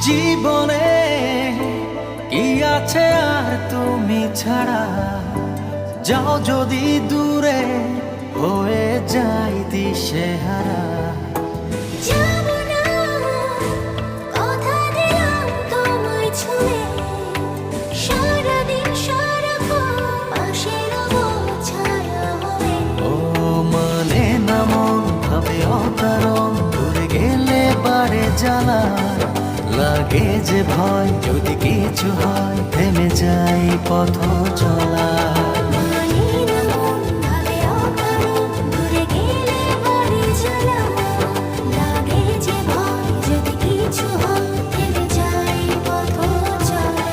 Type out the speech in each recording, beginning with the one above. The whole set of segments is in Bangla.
জীবনে কি আছে আর তুমি ছাড়া, যাও যদি দূরে হয়ে যাই দিশেহারা। যাবো না, কথা দিলাম তোমায় ছুঁয়ে, সারাদিন সারাক্ষণ পাশে রবো ছায়া হয়ে। ও মানে না মন ভাবে অকারণ, দূরে গেলে বাড়ে জ্বালা, লাগে যে ভয় যদি কিছু হয়, থেমে যাই পথ চলা। মানে না মন ভাবে অকারণ, দূরে গেলে বাড়ে জ্বালা, লাগে যে ভয় যদি কিছু হয়, থেমে যাই পথ চলা।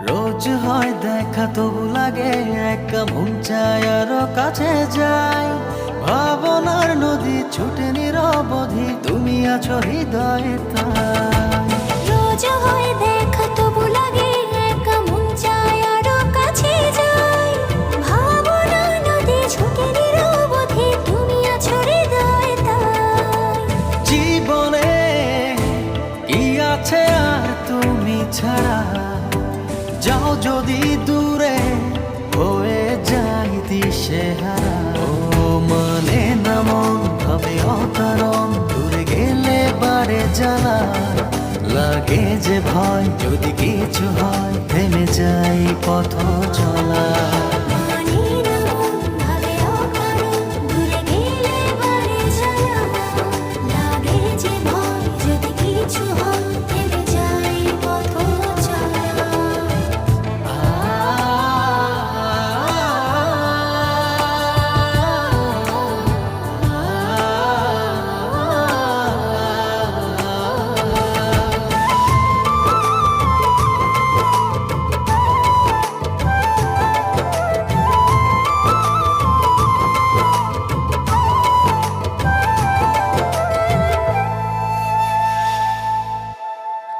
রোজ হয় দেখা তবু লাগে একা, মন চায় আরো কাছে যাই। ভাবনার নদী ছুটে নিরবধি, তুমি আছো হৃদয়ে তাই। রোজ হয় দেখা তবু লাগে একা, মন চায় আরো কাছে যাই। ভাবনা নদী ছুটে নিরবধি, তুমি আছো হৃদয়ে তাই। জীবনে কি আছে আর তুমি ছাড়া, যাও যদি দূরে হয়ে যাই দিশেহারা। ও মানে না মন ভাবে অকারণ, দূরে গেলে বাড়ে জ্বালা, লাগে যে ভয় যদি কিছু হয়, থেমে যাই পথ চলা। মানে না মন ভাবে অকারণ, দূরে গেলে বাড়ে জ্বালা, লাগে যে ভয় যদি কিছু হয়, থেমে যাই পথ চলা।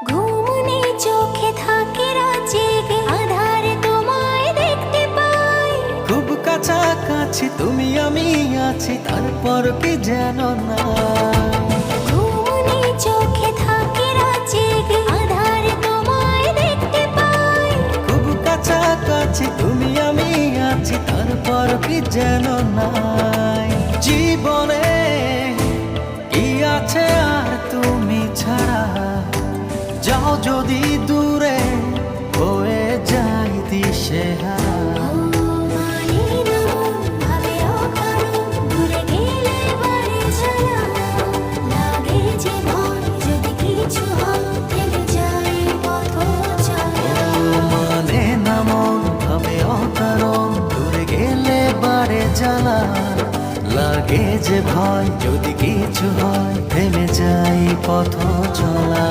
ঘুম নেই চোখে থাকে রাত জেগে, আঁধারে তোমায় দেখতে পাই। খুব কাছাকাছি তুমি আমি আছি, তারপর কি যেন না। ঘুম নেই চোখে থাকে রাত জেগে, আঁধারে তোমায় দেখতে পাই। খুব কাছাকাছি তুমি আমি আছি, তারপর কি যেন নাই। জীবনে কি আছে আর তুমি ছাড়া, যাও যদি দূরে হয়ে যাই দিশেহারা। মানে না মন ভাবে অকারণ, দূরে গেলে বাড়ে জ্বালা, লাগে যে ভয় যদি কিছু হয়, থেমে যাই পথ চলা। মানে না মন ভাবে অকারণ, দূরে গেলে বাড়ে জ্বালা, লাগে যে ভয় যদি কিছু হয়, থেমে যাই পথ চলা।